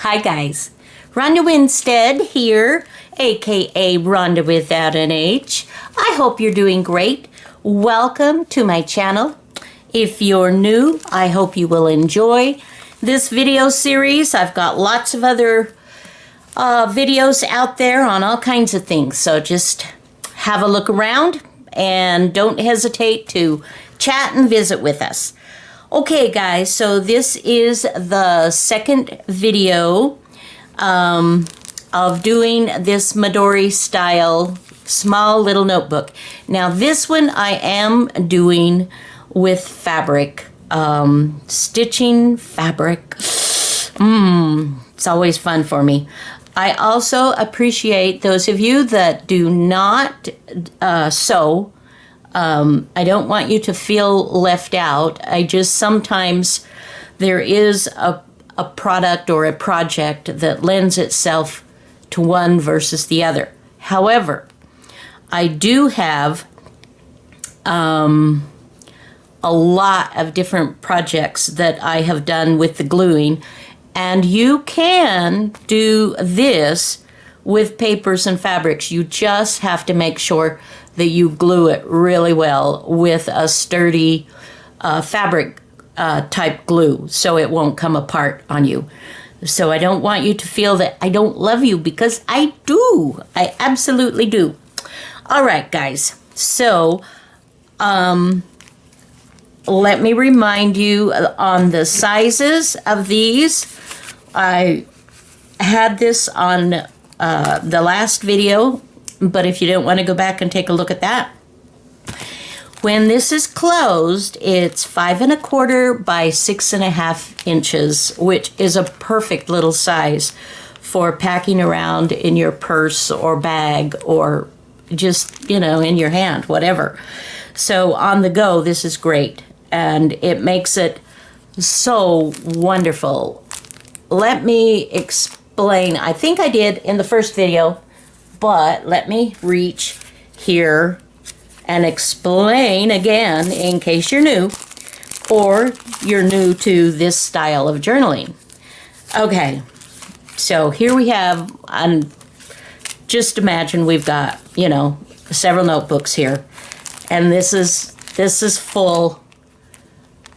Hi guys, Ronda Winstead here, aka Ronda without an H. I hope you're doing great. Welcome to my channel. If you're new, I hope you will enjoy this video series. I've got lots of other videos out there on all kinds of things, so just have a look around and don't hesitate to chat and visit with us. Okay guys, so this is the second video of doing this Midori style small little notebook. Now this one I am doing with fabric, stitching fabric. It's always fun for me. I also appreciate those of you that do not sew. I don't want you to feel left out. I just sometimes there is a product or a project that lends itself to one versus the other. However, I do have a lot of different projects that I have done with the gluing, and you can do this with papers and fabrics. You just have to make sure that you glue it really well with a sturdy fabric type glue so it won't come apart on you. So I don't want you to feel that I don't love you, because I do. I absolutely do. All right, guys. So let me remind you on the sizes of these. I had this on the last video, but if you don't want to go back and take a look at that, when this is closed, it's 5 1/4 by 6 1/2 inches, which is a perfect little size for packing around in your purse or bag, or just, you know, in your hand, whatever. So on the go, this is great, and it makes it so wonderful. Let me explain. I think I did in the first video, but let me reach here and explain again in case you're new, or you're new to this style of journaling. Okay, so here we have, just imagine we've got, you know, several notebooks here, and this is full,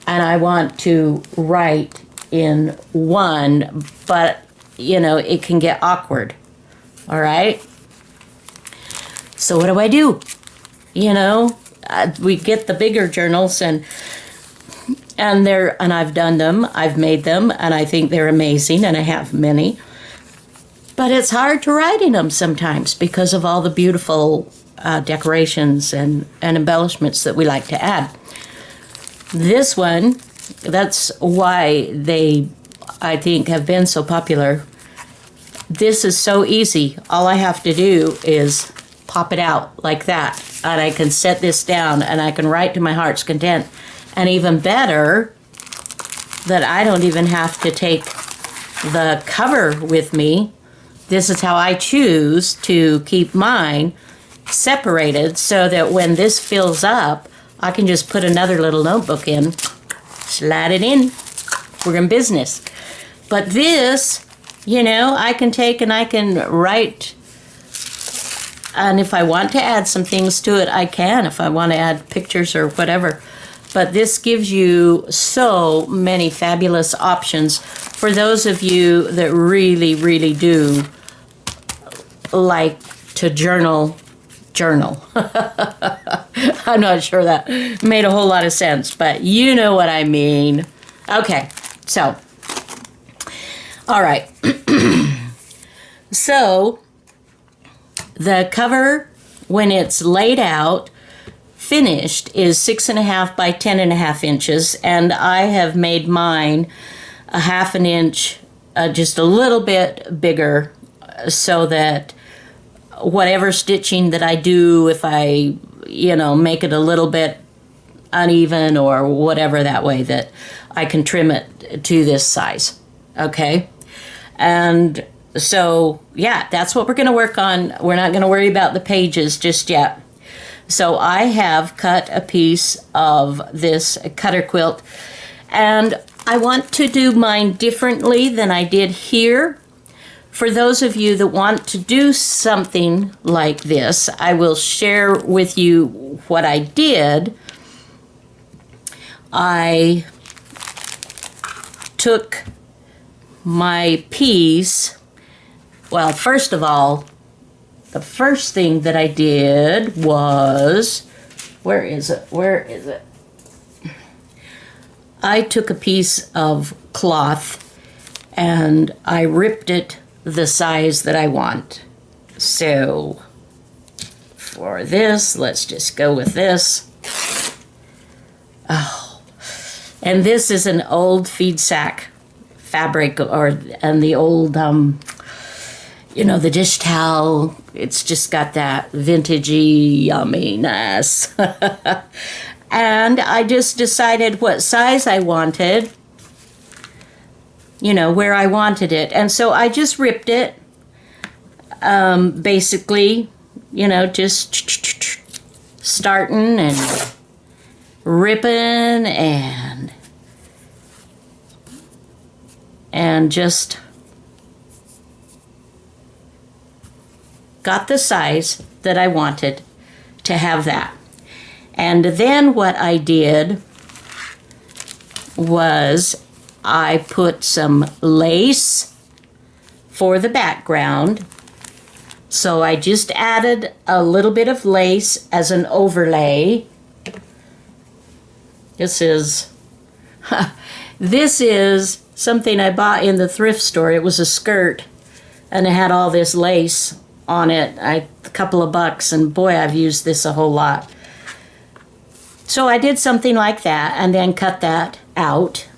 and I want to write in one, but you know, it can get awkward. All right, so what do? You know, we get the bigger journals, and I've done them, I've made them, and I think they're amazing, and I have many. But it's hard to write in them sometimes because of all the beautiful decorations and embellishments that we like to add. This one, that's why they, I think, have been so popular. This is so easy. All I have to do is pop it out like that, and I can set this down, and I can write to my heart's content. And even better, that I don't even have to take the cover with me. This is how I choose to keep mine separated, so that when this fills up, I can just put another little notebook in, slide it in, we're in business. But this, you know, I can take and I can write, and if I want to add some things to it, I can, if I want to add pictures or whatever. But this gives you so many fabulous options for those of you that really, really do like to journal. I'm not sure that made a whole lot of sense, but you know what I mean. Okay, so, all right. So, the cover, when it's laid out, finished, is 6 1/2 by 10 1/2 inches, and I have made mine a 1/2 inch, just a little bit bigger, so that whatever stitching that I do, if I, you know, make it a little bit uneven or whatever, that way that I can trim it to this size. Okay, and so yeah, that's what we're going to work on. We're not going to worry about the pages just yet. So I have cut a piece of this cutter quilt, and I want to do mine differently than I did here. For those of you that want to do something like this, I will share with you what I did. I took my piece. Well, first of all, the first thing that I did was, where is it? I took a piece of cloth and I ripped it the size that I want. So for this, let's just go with this. Oh, and this is an old feed sack fabric, and the old the dish towel. It's just got that vintagey yumminess. And I just decided what size I wanted, where I wanted it. And so I just ripped it, basically, just starting and ripping and just got the size that I wanted to have that. And then what I did was I put some lace for the background. So I just added a little bit of lace as an overlay. This is something I bought in the thrift store. It was a skirt and it had all this lace on it. A couple of bucks, and boy, I've used this a whole lot. So I did something like that and then cut that out.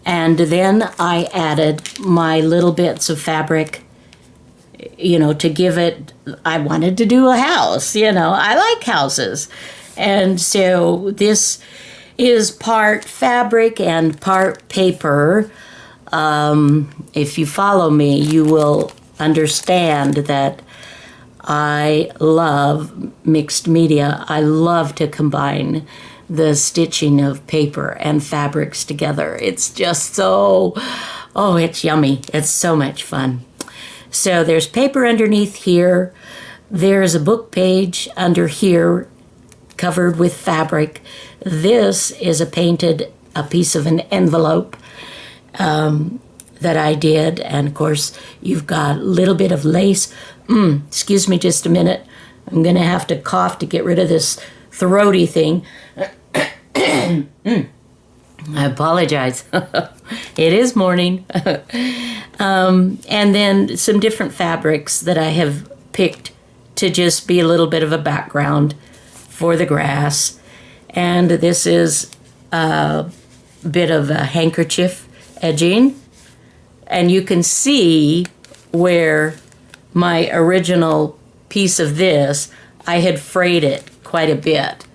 And then I added my little bits of fabric, to give it, I wanted to do a house, I like houses. And so this is part fabric and part paper. If you follow me, you will understand that I love mixed media. I love to combine the stitching of paper and fabrics together. It's just it's yummy. It's so much fun. So there's paper underneath here. There's a book page under here covered with fabric. This is a piece of an envelope that I did. And of course, you've got a little bit of lace. Excuse me just a minute. I'm going to have to cough to get rid of this throaty thing. I apologize. It is morning. And then some different fabrics that I have picked to just be a little bit of a background for the grass. And this is a bit of a handkerchief edging. And you can see where my original piece of this, I had frayed it quite a bit.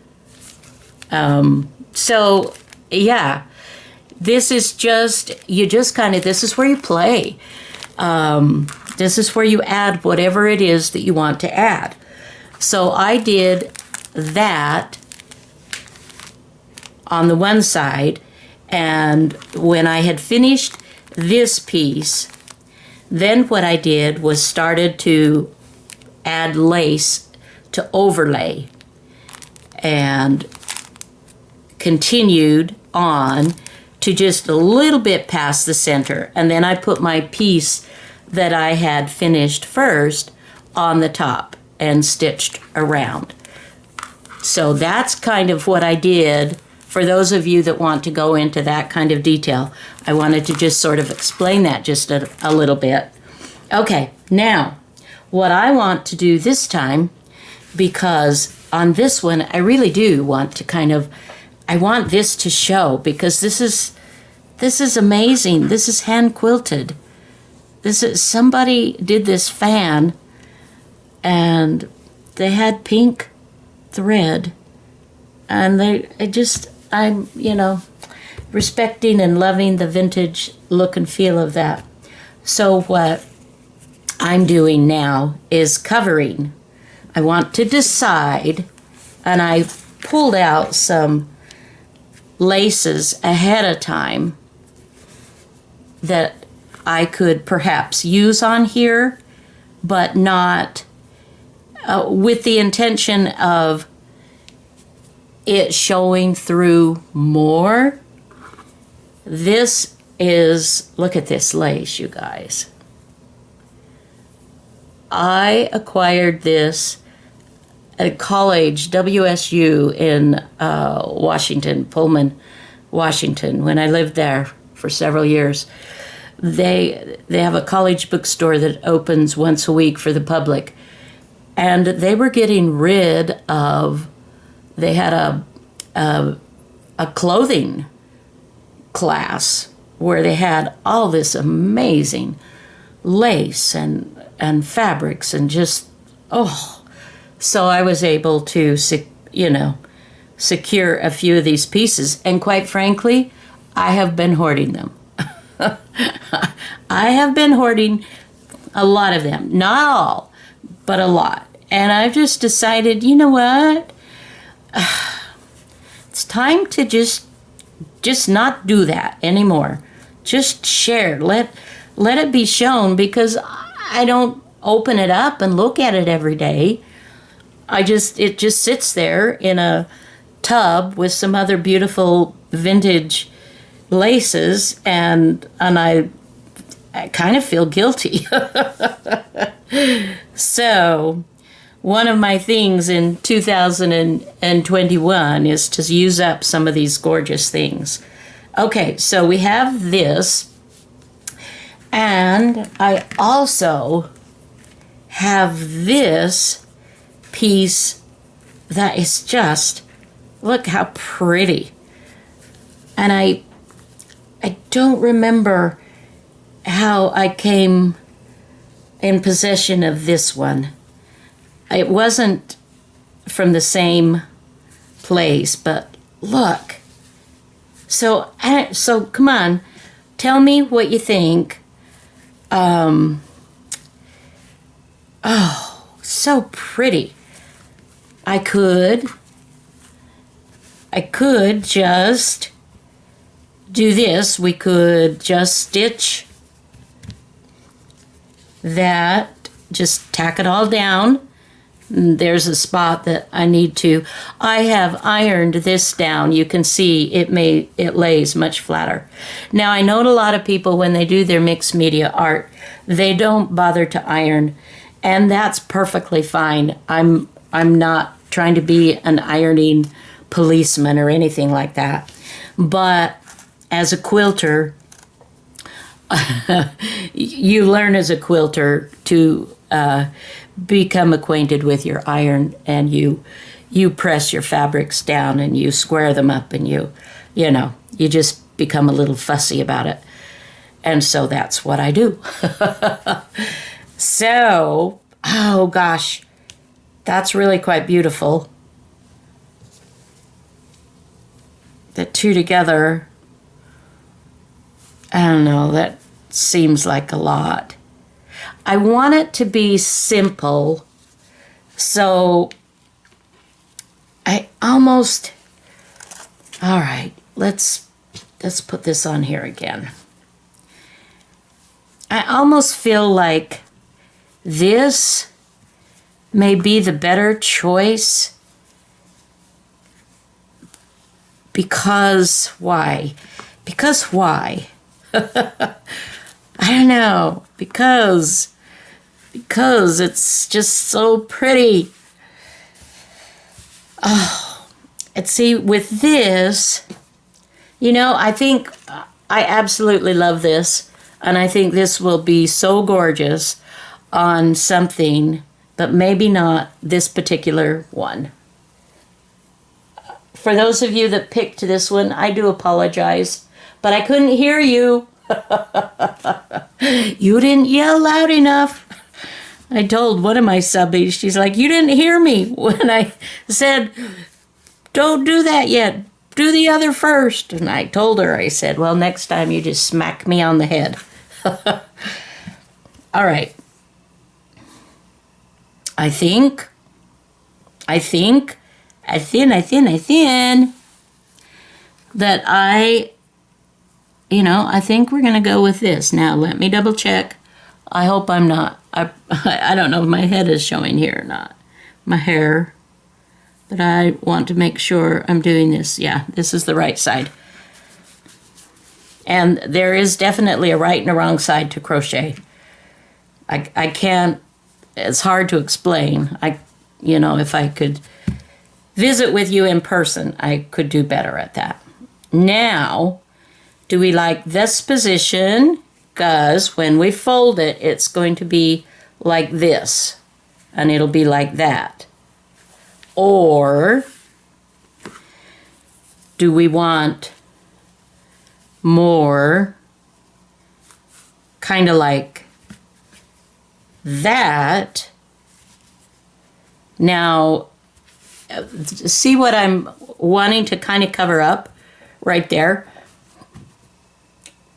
So yeah, this is just, this is where you play. This is where you add whatever it is that you want to add. So I did that on the one side, and when I had finished this piece, then what I did was started to add lace to overlay and continued on to just a little bit past the center. And then I put my piece that I had finished first on the top and stitched around. So that's kind of what I did. For those of you that want to go into that kind of detail, I wanted to just sort of explain that just a little bit. Okay, now, what I want to do this time, because on this one, I really do want to I want this to show, because this is amazing. This is hand quilted. Somebody did this fan, and they had pink thread, and I'm respecting and loving the vintage look and feel of that. So what I'm doing now is covering. I want to decide, and I pulled out some laces ahead of time that I could perhaps use on here, but not with the intention of it showing through more. This is, look at this lace, you guys. I acquired this at college, WSU in Washington, Pullman, Washington, when I lived there for several years. They have a college bookstore that opens once a week for the public. And they were getting rid of, they had a clothing class where they had all this amazing lace and fabrics and just, so I was able to, secure a few of these pieces. And quite frankly, I have been hoarding them. I have been hoarding a lot of them. Not all, but a lot. And I've just decided, you know what? It's time to just not do that anymore. Just share. Let it be shown, because I don't open it up and look at it every day. It just sits there in a tub with some other beautiful vintage laces, and I kind of feel guilty. So one of my things in 2021 is to use up some of these gorgeous things. Okay, so we have this, and I also have this piece that is just, look how pretty. And I don't remember how I came in possession of this one. It wasn't from the same place, but look. So come on, tell me what you think. So pretty. I could just do this. We could just stitch that, just tack it all down. There's a spot that I need to. I have ironed this down. You can see it lays much flatter. Now, I know a lot of people, when they do their mixed media art, they don't bother to iron, and that's perfectly fine. I'm not trying to be an ironing policeman or anything like that. But as a quilter, you learn as a quilter to become acquainted with your iron, and you press your fabrics down and you square them up, and you just become a little fussy about it. And so that's what I do. So, oh gosh, that's really quite beautiful. The two together, I don't know, that seems like a lot. I want it to be simple, so I almost, all right, let's put this on here again. I almost feel like this may be the better choice, because why? I don't know, because it's just so pretty. Oh, and see, with this, I think I absolutely love this, and I think this will be so gorgeous on something, but maybe not this particular one. For those of you that picked this one, I do apologize, but I couldn't hear you. You didn't yell loud enough. I told one of my subbies, she's like, you didn't hear me when I said, don't do that yet. Do the other first. And I told her, I said, well, next time you just smack me on the head. All right. I think. that I think we're going to go with this. Now, let me double check. I hope I'm not. I don't know if my head is showing here or not. My hair. But I want to make sure I'm doing this. Yeah, this is the right side. And there is definitely a right and a wrong side to crochet. I can't, it's hard to explain. If I could visit with you in person, I could do better at that. Now, do we like this position? Because when we fold it, it's going to be like this. And it'll be like that. Or do we want more kind of like that? Now, see what I'm wanting to kind of cover up right there?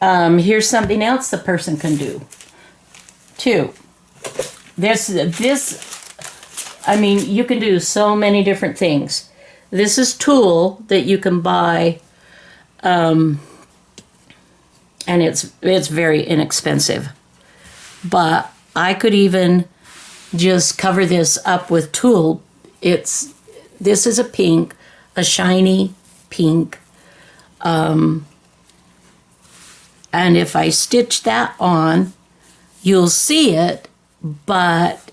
Here's something else the person can do, too. You can do so many different things. This is tulle that you can buy, and it's very inexpensive. But I could even just cover this up with tulle. This is a pink, a shiny pink. And if I stitch that on, you'll see it, but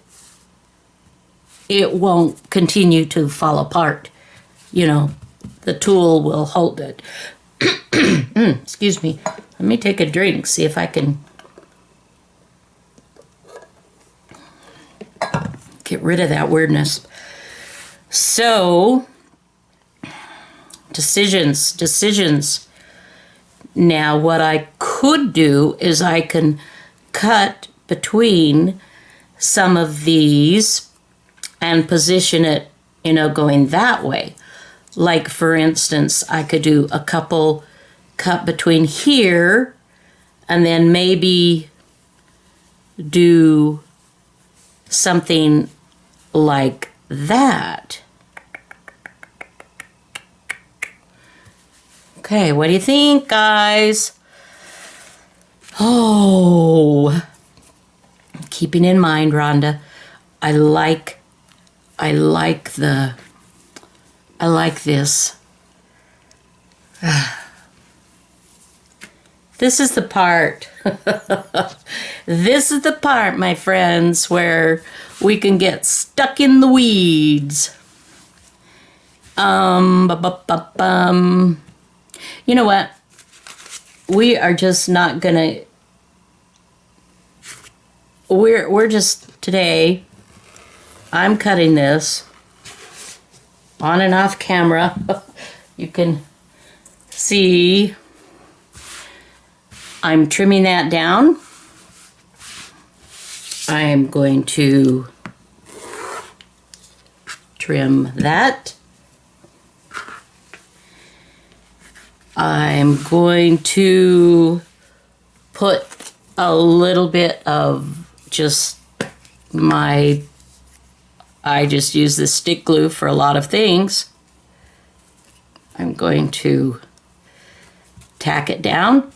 it won't continue to fall apart. The tulle will hold it. Excuse me. Let me take a drink, see if I can get rid of that weirdness. So, decisions. Now, what I could do is I can cut between some of these and position it, going that way. Like, for instance, I could do a couple cut between here and then maybe do something like that. Okay, what do you think, guys? Oh, keeping in mind, Rhonda, I like this. This is the part. This is the part, my friends, where we can get stuck in the weeds. You know what? We are just not gonna. We're just today. I'm cutting this on and off camera. You can see I'm trimming that down. I'm going to trim that. I'm going to put a little bit of just I just use this stick glue for a lot of things. I'm going to tack it down.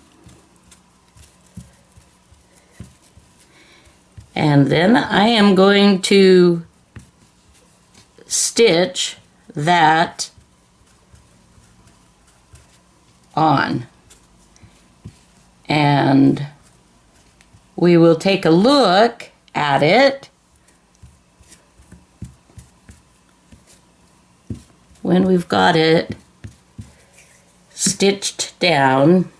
And then I am going to stitch that on. And we will take a look at it when we've got it stitched down.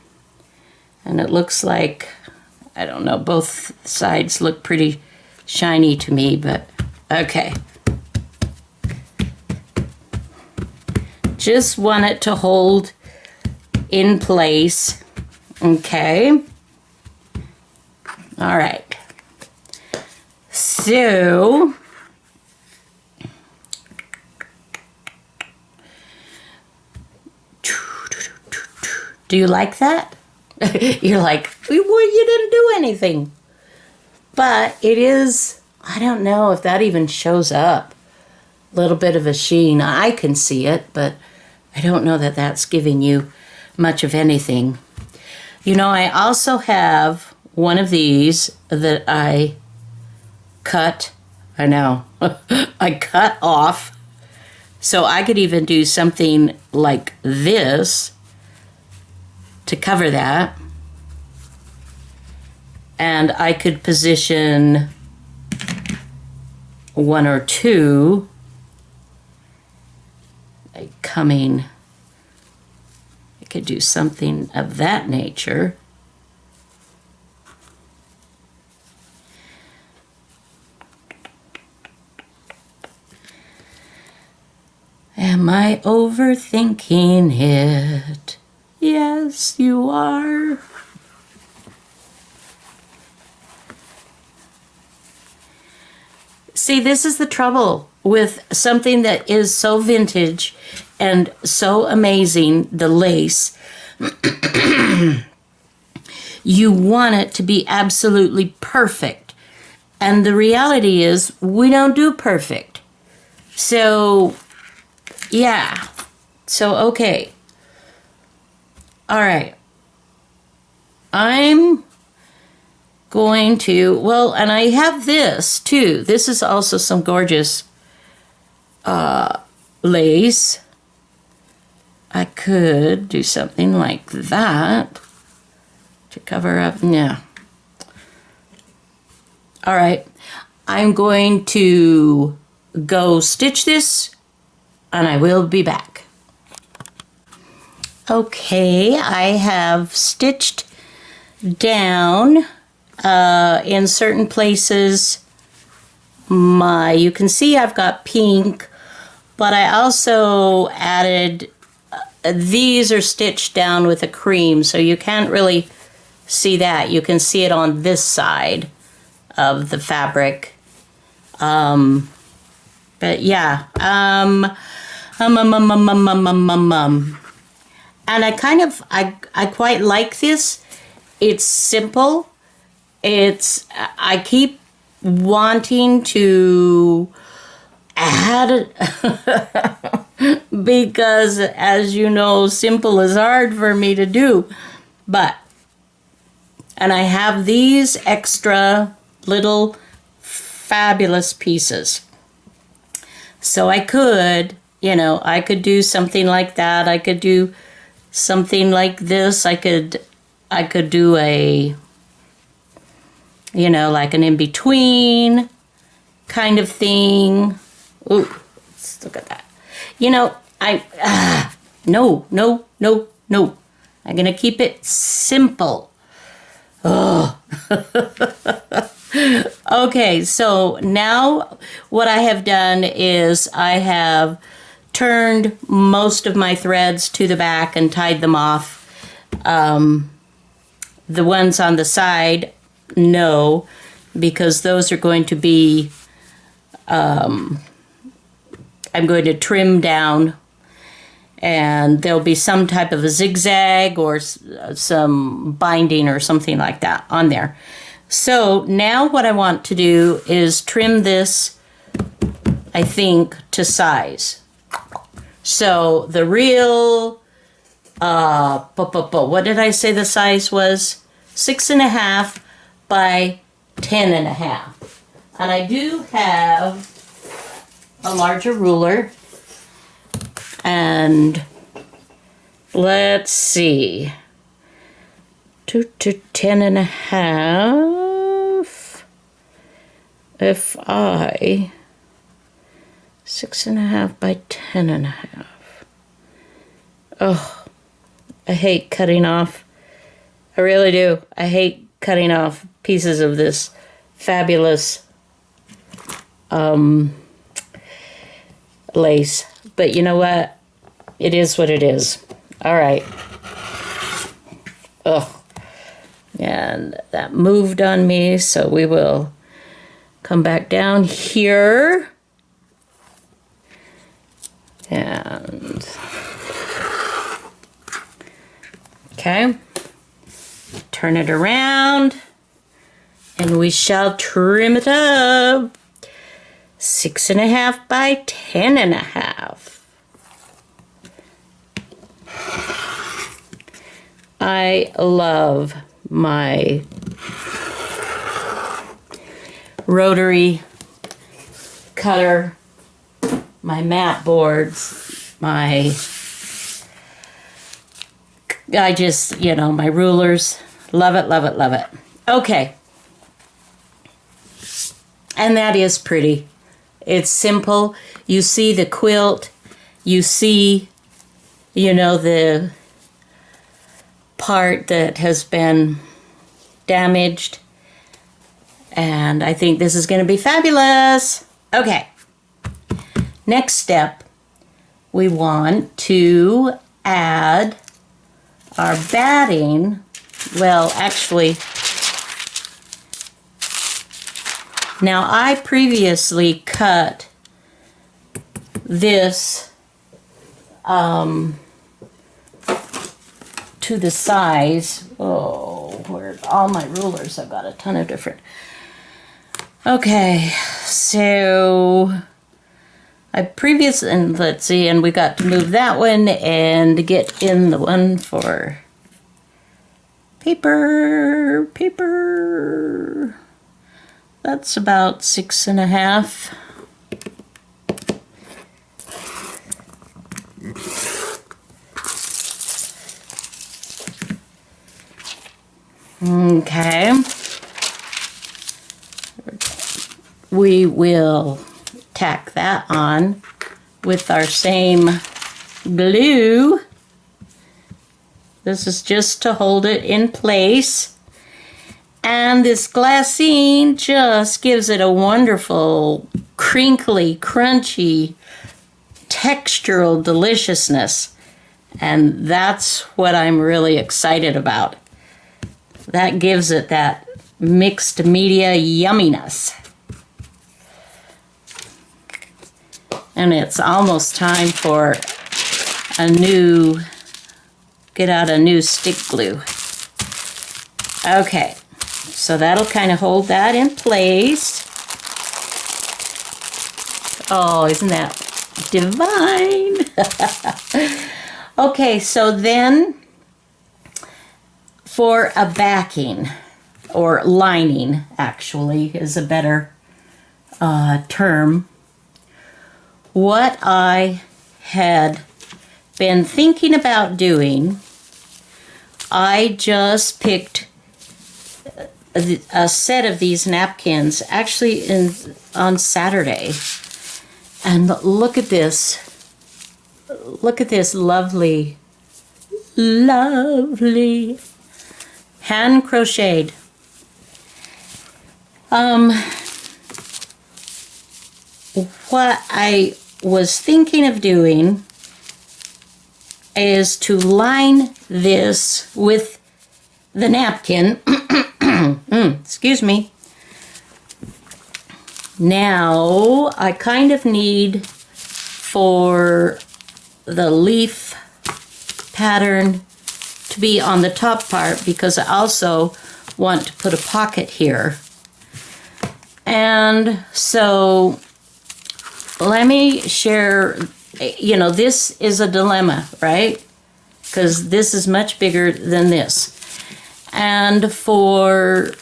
And it looks like, I don't know, both sides look pretty shiny to me, but okay. Just want it to hold in place. Okay. All right. So do you like that? You're like, well, you didn't do anything. But it is, I don't know if that even shows up. A little bit of a sheen. I can see it, but I don't know that that's giving you much of anything. You know, I also have one of these that I cut. I know. I cut off. So I could even do something like this to cover that. And I could position one or two like coming. I could do something of that nature. Am I overthinking it? Yes, you are. See, this is the trouble with something that is so vintage and so amazing, the lace. You want it to be absolutely perfect. And the reality is, we don't do perfect. So, yeah. So, okay. All right. I'm going to, well, and I have this too. This is also some gorgeous lace. I could do something like that to cover up. Yeah. All right. I'm going to go stitch this and I will be back. Okay, I have stitched down in certain places. You can see I've got pink, but I also added, these are stitched down with a cream, so you can't really see that. You can see it on this side of the fabric. But yeah, and I quite like this. It's simple. I keep wanting to add because, as you know, simple is hard for me to do. And I have these extra little fabulous pieces. So I could, I could do something like that. I could do something like this. I could do a, like an in-between kind of thing. Ooh, let's look at that. No. I'm going to keep it simple. Oh. Okay, so now what I have done is I have turned most of my threads to the back and tied them off. The ones on the side, no, because those are going to be, I'm going to trim down, and there'll be some type of a zigzag or some binding or something like that on there. So now what I want to do is trim this, I think, to size. So the real, what did I say the size was? 6.5 by 10.5. And I do have a larger ruler. And let's see. 2 to 10.5. If I 6.5 by 10.5. Oh, I hate cutting off. I really do. I hate cutting off pieces of this fabulous lace. But you know what? It is what it is. All right. Oh. And that moved on me, so we will come back down here. And okay. Turn it around. And we shall trim it up. 6.5 by 10.5. I love my rotary cutter, my mat boards, my rulers. Love it, love it, love it. Okay. And that is pretty. It's simple. You see the quilt. You see, the part that has been damaged. And I think this is going to be fabulous. Okay. Next step, we want to add our batting. Well, actually, now I previously cut this to the size. Oh, where's all my rulers? I've got a ton of different. Okay, so and let's see, and we got to move that one and get in the one for paper. That's about 6.5. Okay. We will tack that on with our same glue. This is just to hold it in place. And this glassine just gives it a wonderful, crinkly, crunchy, textural deliciousness. And that's what I'm really excited about. That gives it that mixed media yumminess. And it's almost time for get out a new stick glue. Okay, so that'll kind of hold that in place. Oh, isn't that divine? Okay, so then for a backing, or lining actually is a better term, what I had been thinking about doing, I just picked a set of these napkins actually on Saturday. And look at this. Look at this lovely hand crocheted. What I was thinking of doing is to line this with the napkin. Excuse me. Now I kind of need for the leaf pattern to be on the top part because I also want to put a pocket here. And so let me share, this is a dilemma, right? Because this is much bigger than this. And for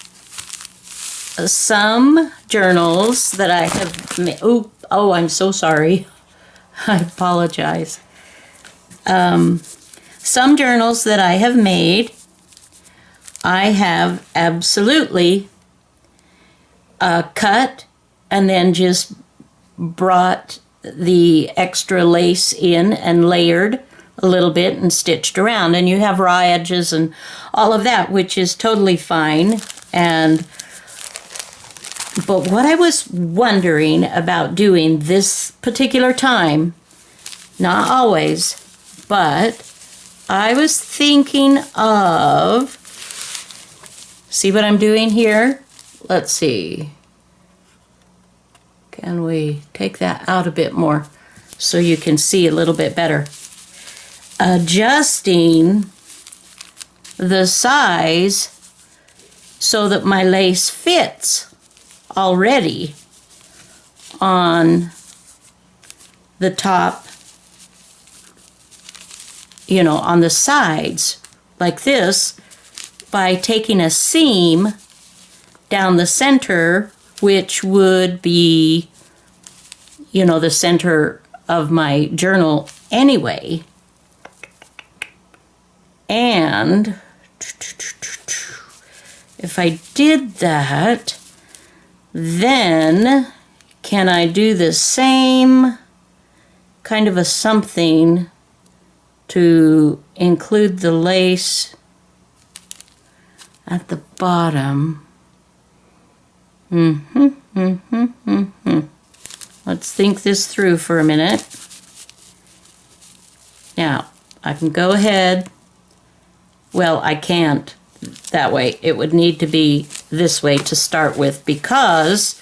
some journals that I have made, oh, I'm so sorry. I apologize. Some journals that I have made, I have absolutely cut and then just brought the extra lace in and layered a little bit and stitched around. And you have raw edges and all of that, which is totally fine. But what I was wondering about doing this particular time, not always, but I was thinking of, see what I'm doing here? Let's see. Can we take that out a bit more so you can see a little bit better? Adjusting the size so that my lace fits already on the top, on the sides like this by taking a seam down the center, which would be, you know, the center of my journal anyway. And if I did that, then can I do the same kind of a something to include the lace at the bottom? Let's think this through for a minute. Now, I can go ahead. Well, I can't that way. It would need to be this way to start with, because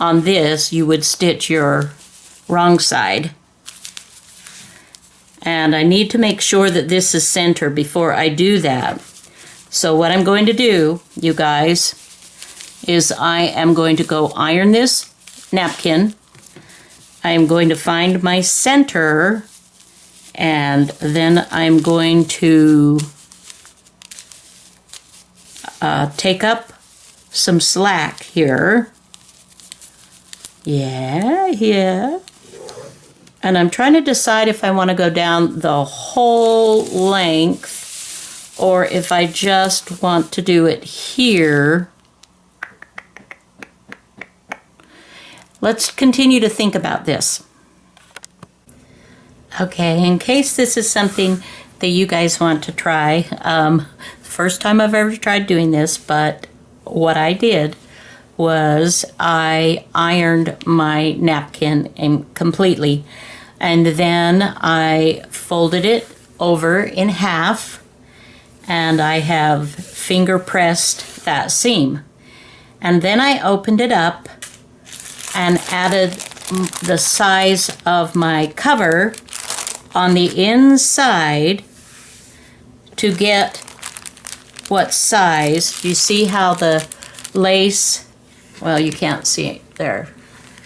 on this you would stitch your wrong side. And I need to make sure that this is center before I do that. So what I'm going to do, you guys, is I am going to go iron this napkin. I am going to find my center, and then I'm going to take up some slack here. Yeah. And I'm trying to decide if I want to go down the whole length or if I just want to do it here. Let's continue to think about this. Okay, in case this is something that you guys want to try, first time I've ever tried doing this, but what I did was I ironed my napkin completely, and then I folded it over in half, and I have finger pressed that seam. And then I opened it up and added the size of my cover on the inside to get what size. You see how the lace, well, you can't see it there,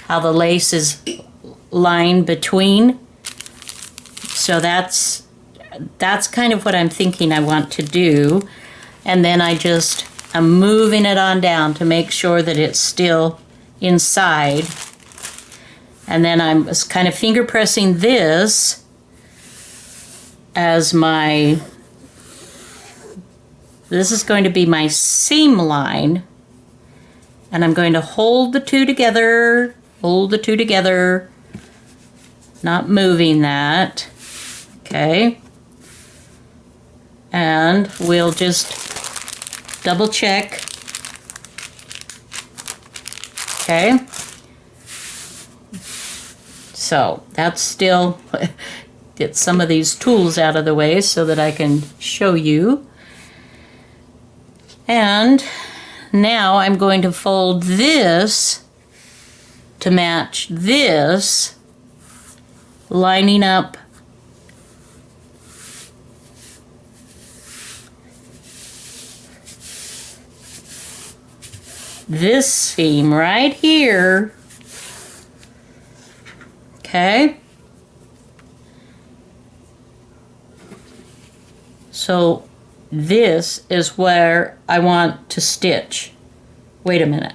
how the lace is lined between. So that's kind of what I'm thinking I want to do. And then I'm moving it on down to make sure that it's still inside. And then I'm kind of finger pressing this as this is going to be my seam line. And I'm going to hold the two together, not moving that, okay? And we'll just double check, okay? So that's still, get some of these tools out of the way so that I can show you. And now I'm going to fold this to match this, lining up this seam right here, okay? So this is where I want to stitch. Wait a minute.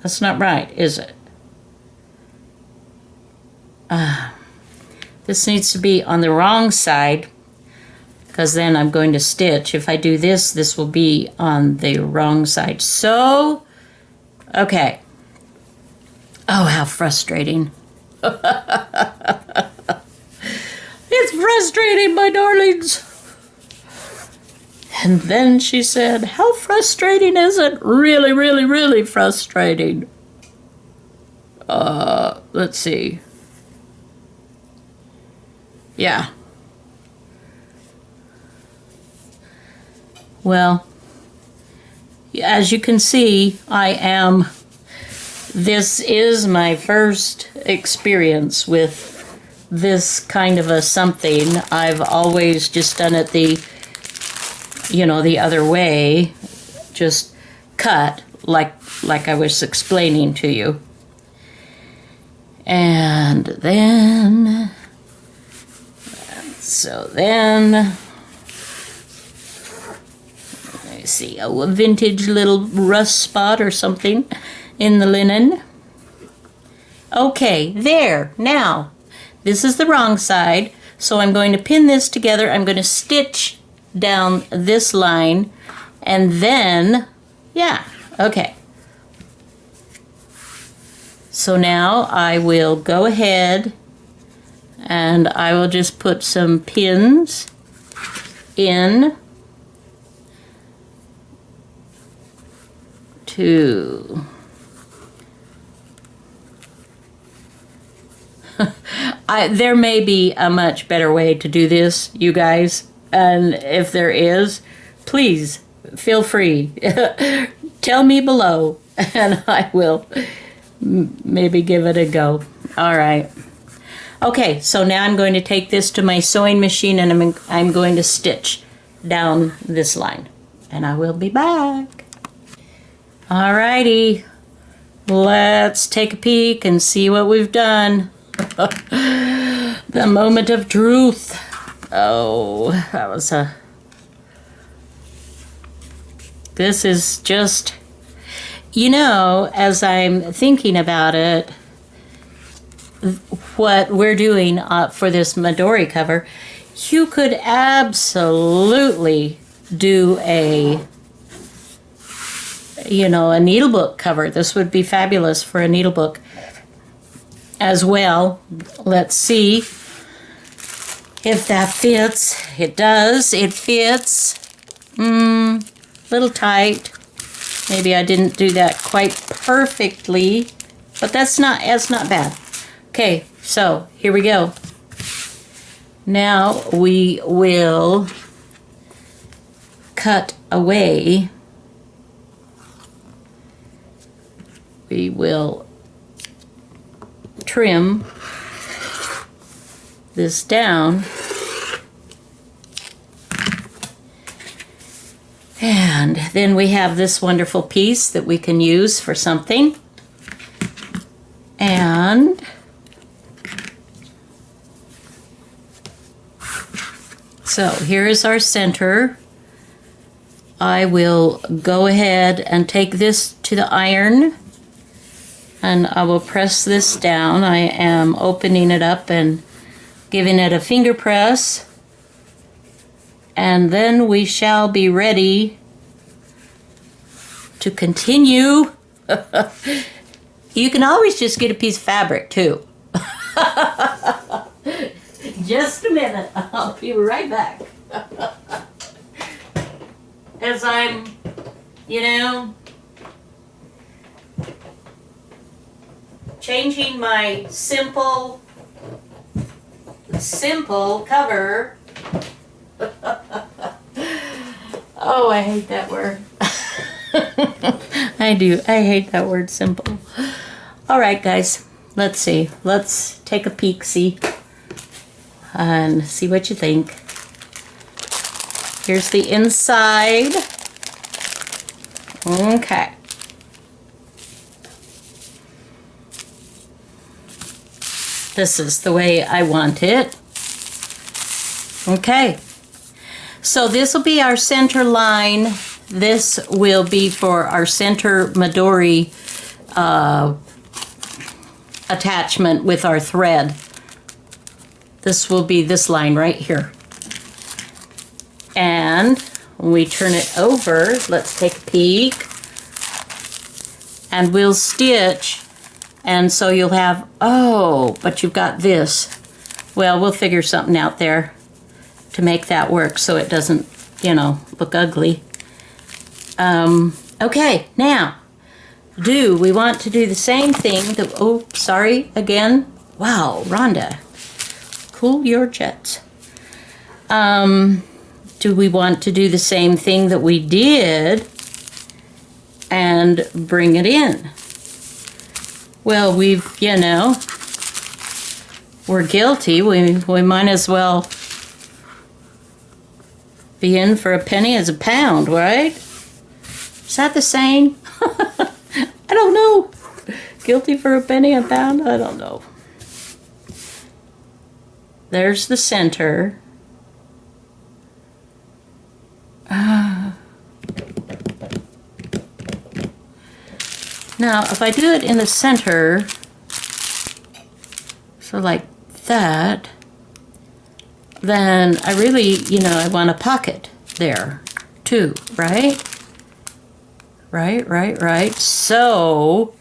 That's not right, is it? This needs to be on the wrong side, because then I'm going to stitch. If I do this, this will be on the wrong side. So, okay. Oh, how frustrating. It's frustrating, my darlings. And then she said, how frustrating is it? Really, really, really frustrating. Let's see. Yeah. Well, as you can see, this is my first experience with this kind of a something. I've always just done it the other way, just cut like I was explaining to you. And then, me see, a vintage little rust spot or something in the linen. Okay, there. Now, this is the wrong side, so I'm going to pin this together. I'm going to stitch down this line, and then, yeah, okay. So now I will go ahead and I will just put some pins in to there may be a much better way to do this, you guys, and if there is, please feel free. Tell me below and I will maybe give it a go. All right. Okay, so now I'm going to take this to my sewing machine and I'm going to stitch down this line. And I will be back. All righty. Let's take a peek and see what we've done. The moment of truth. Oh, that was a... This is just... You know, as I'm thinking about it, what we're doing for this Midori cover, you could absolutely do a needlebook cover. This would be fabulous for a needlebook as well. Let's see if that fits. It does. It fits. Little tight. Maybe I didn't do that quite perfectly, but that's not bad. Okay, so here we go. Now we will cut away. We will trim this down. And then we have this wonderful piece that we can use for something. And so here is our center. I will go ahead and take this to the iron and I will press this down. I am opening it up and giving it a finger press. And then we shall be ready to continue. You can always just get a piece of fabric too. Just a minute, I'll be right back. As I'm, changing my simple cover. Oh, I hate that word. I do. I hate that word, simple. All right, guys. Let's see. Let's take a peek-see and see what you think. Here's the inside. Okay. This is the way I want it. Okay. So this will be our center line. This will be for our center Midori attachment with our thread. This will be this line right here. And when we turn it over, let's take a peek. And we'll stitch. And so you'll have, oh, but you've got this. Well, we'll figure something out there to make that work so it doesn't, look ugly. Okay, now, do we want to do the same thing that, oh, sorry, again. Wow, Ronda, cool your jets. Do we want to do the same thing that we did and bring it in? Well, we're guilty. We might as well be in for a penny as a pound, right? Is that the saying? I don't know. Guilty for a penny a pound? I don't know. There's the center. Now, if I do it in the center, so like that, then I really, I want a pocket there too, right? Right. So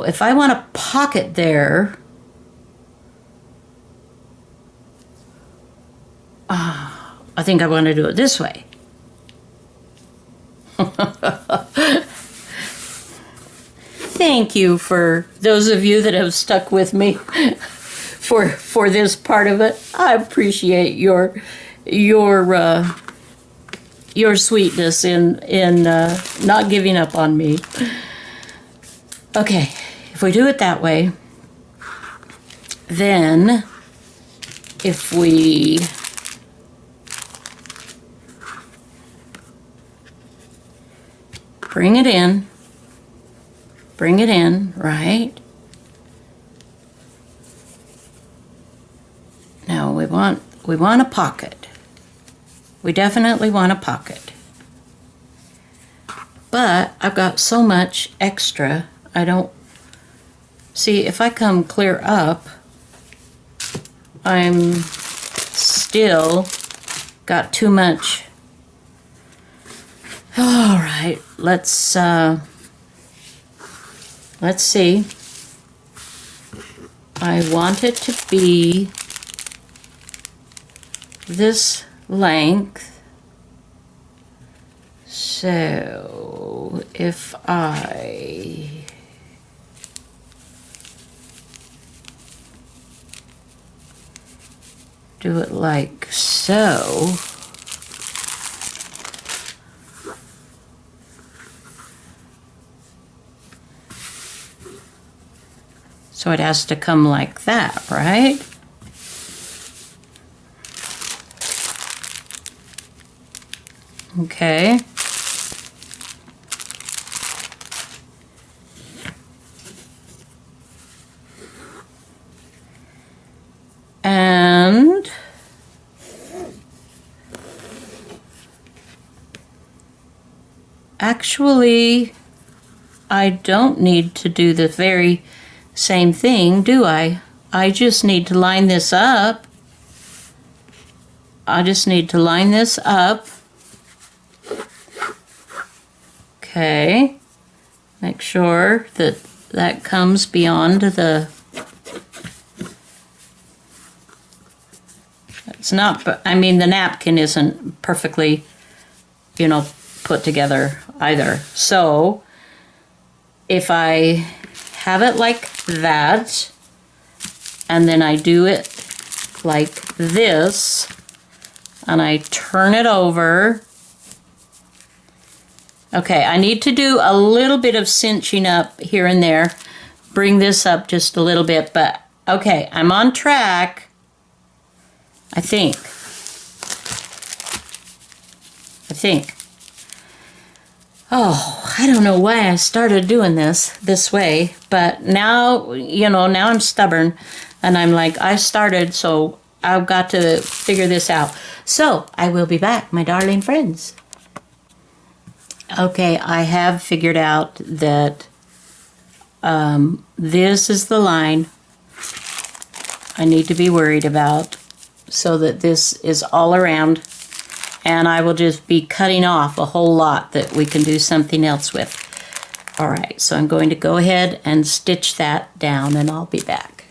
if I want a pocket there, I think I want to do it this way. Thank you for those of you that have stuck with me for this part of it. I appreciate your sweetness in not giving up on me. Okay, if we do it that way, then if we bring it in, right? Now we want a pocket. We definitely want a pocket. But I've got so much extra, I don't see if I come clear up, I'm still got too much. All right, let's see. I want it to be this length. So if I do it like so, so it has to come like that, right? Okay. And actually, I don't need to do the very same thing, do I? I just need to line this up. Okay. Make sure that that comes beyond the... It's not, I mean, the napkin isn't perfectly, put together either. So if I have it like that, and then I do it like this, and I turn it over. Okay, I need to do a little bit of cinching up here and there. Bring this up just a little bit, but okay, I'm on track, I think. Oh, I don't know why I started doing this way, but now, now I'm stubborn, and I'm like, I started, so I've got to figure this out. So, I will be back, my darling friends. Okay, I have figured out that this is the line I need to be worried about, so that this is all around, and I will just be cutting off a whole lot that we can do something else with. All right, so I'm going to go ahead and stitch that down, and I'll be back.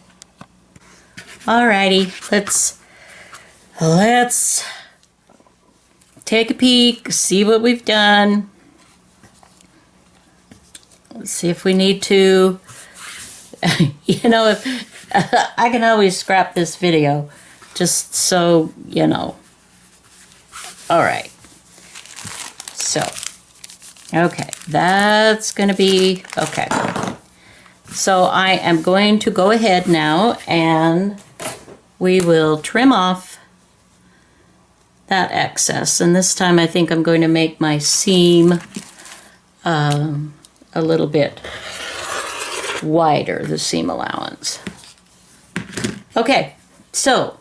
All righty, let's take a peek, see what we've done. Let's see if we need to, if I can always scrap this video, just so, All right. So, okay, that's going to be, okay. So I am going to go ahead now, and we will trim off that excess. And this time I think I'm going to make my seam a little bit wider, the seam allowance. Okay, so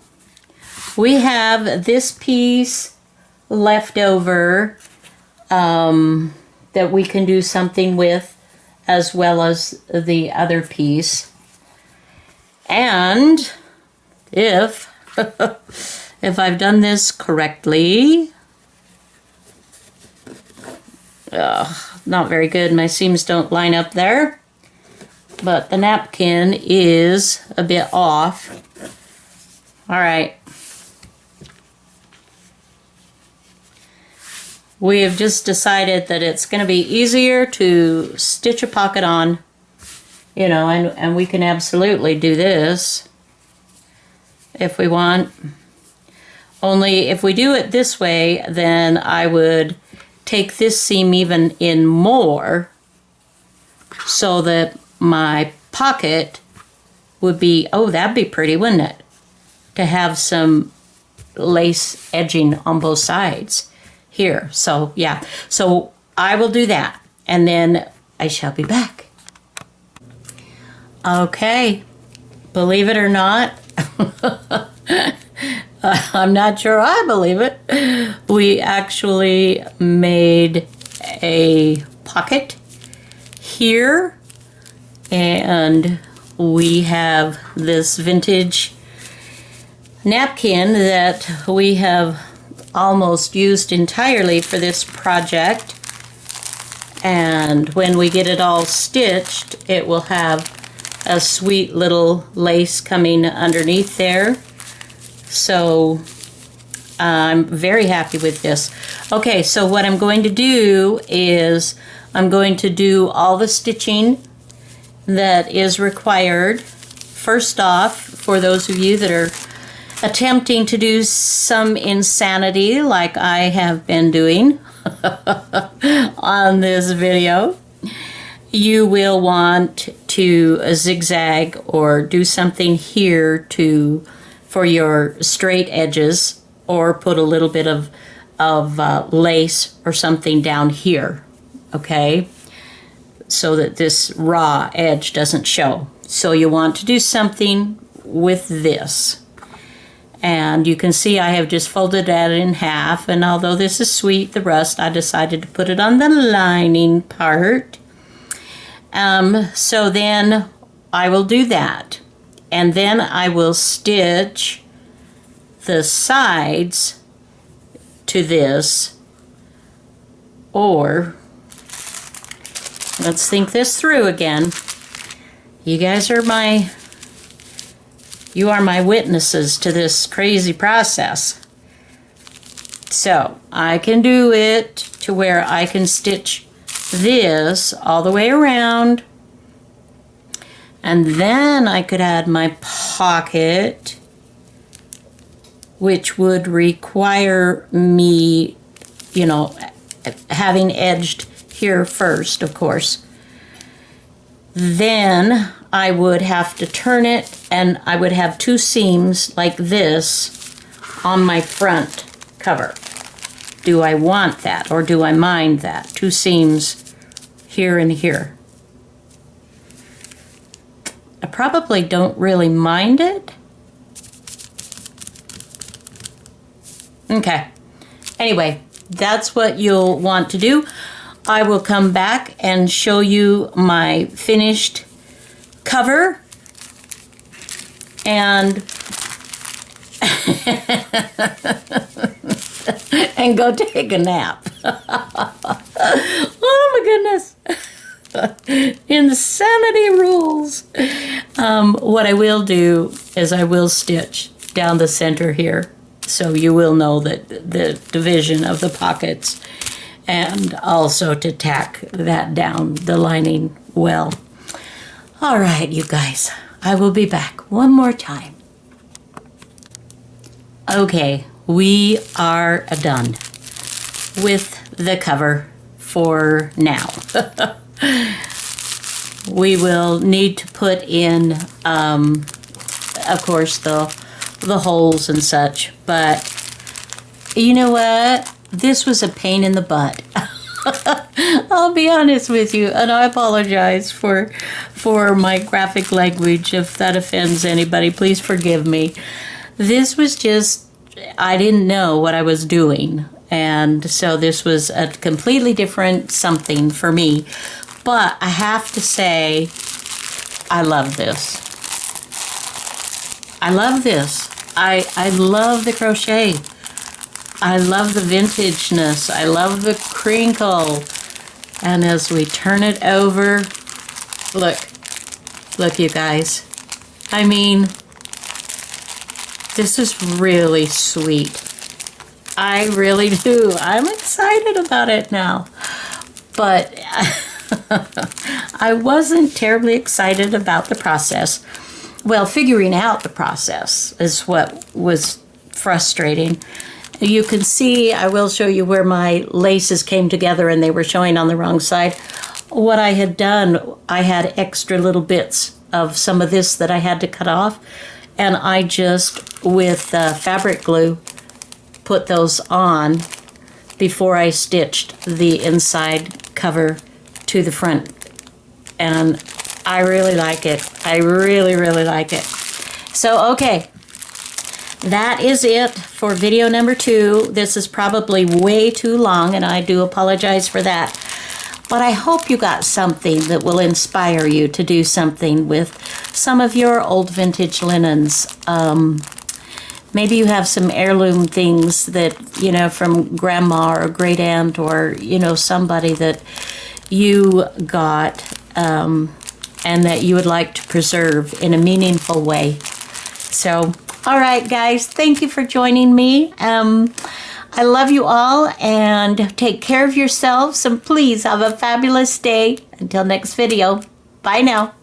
we have this piece left over that that we can do something with, as well as the other piece. And if if I've done this correctly, not very good. My seams don't line up there, but the napkin is a bit off. All right. We have just decided that it's going to be easier to stitch a pocket on, you know, and we can absolutely do this if we want. Only if we do it this way, then I would take this seam even in more so that my pocket would be, oh, that'd be pretty, wouldn't it? To have some lace edging on both sides here. So yeah, so I will do that and then I shall be back. Okay, believe it or not, I'm not sure I believe it. We actually made a pocket here, and we have this vintage napkin that we have almost used entirely for this project. And when we get it all stitched, it will have a sweet little lace coming underneath there. So I'm very happy with this. Okay, so what I'm going to do is I'm going to do all the stitching that is required. First off, for those of you that are attempting to do some insanity like I have been doing on this video, you will want to zigzag or do something here for your straight edges, or put a little bit of lace or something down here, okay, so that this raw edge doesn't show. So you want to do something with this. And you can see I have just folded that in half, and although this is sweet, the rust, I decided to put it on the lining part. So then I will do that. And then I will stitch the sides to this, or let's think this through again. You guys are my witnesses to this crazy process. So I can do it to where I can stitch this all the way around, and then I could add my pocket, which would require me, you know, having edged here first, of course. Then I would have to turn it, and I would have two seams like this on my front cover. Do I want that, or do I mind that? Two seams here and here. I probably don't really mind it. Okay. Anyway, that's what you'll want to do. I will come back and show you my finished cover, and and go take a nap. Oh my goodness. Insanity rules. What I will do is I will stitch down the center here, so you will know that the division of the pockets, and also to tack that down the lining well. All right, you guys, I will be back one more time. Okay, we are done with the cover for now. We will need to put in, of course, the holes and such, but you know what? This was a pain in the butt. I'll be honest with you, and I apologize for my graphic language if that offends anybody. Please forgive me. This was just, I didn't know what I was doing, And so this was a completely different something for me. But I have to say, I love this. I love this. I love the crochet. I love the vintageness. I love the crinkle. And as we turn it over, look you guys. I mean, this is really sweet. I really do. I'm excited about it now. But I wasn't terribly excited about the process. Well, figuring out the process is what was frustrating. You can see, I will show you where my laces came together and they were showing on the wrong side. What I had done, I had extra little bits of some of this that I had to cut off. And I just, with fabric glue, put those on before I stitched the inside cover to the front. And I really like it. I really, really like it. So, okay. That is it for video number 2. This is probably way too long, and I do apologize for that. But I hope you got something that will inspire you to do something with some of your old vintage linens. Maybe you have some heirloom things that, you know, from grandma or great aunt or, you know, somebody that you got and that you would like to preserve in a meaningful way. So, all right, guys, thank you for joining me. I love you all, and take care of yourselves, and please have a fabulous day. Until next video, bye now.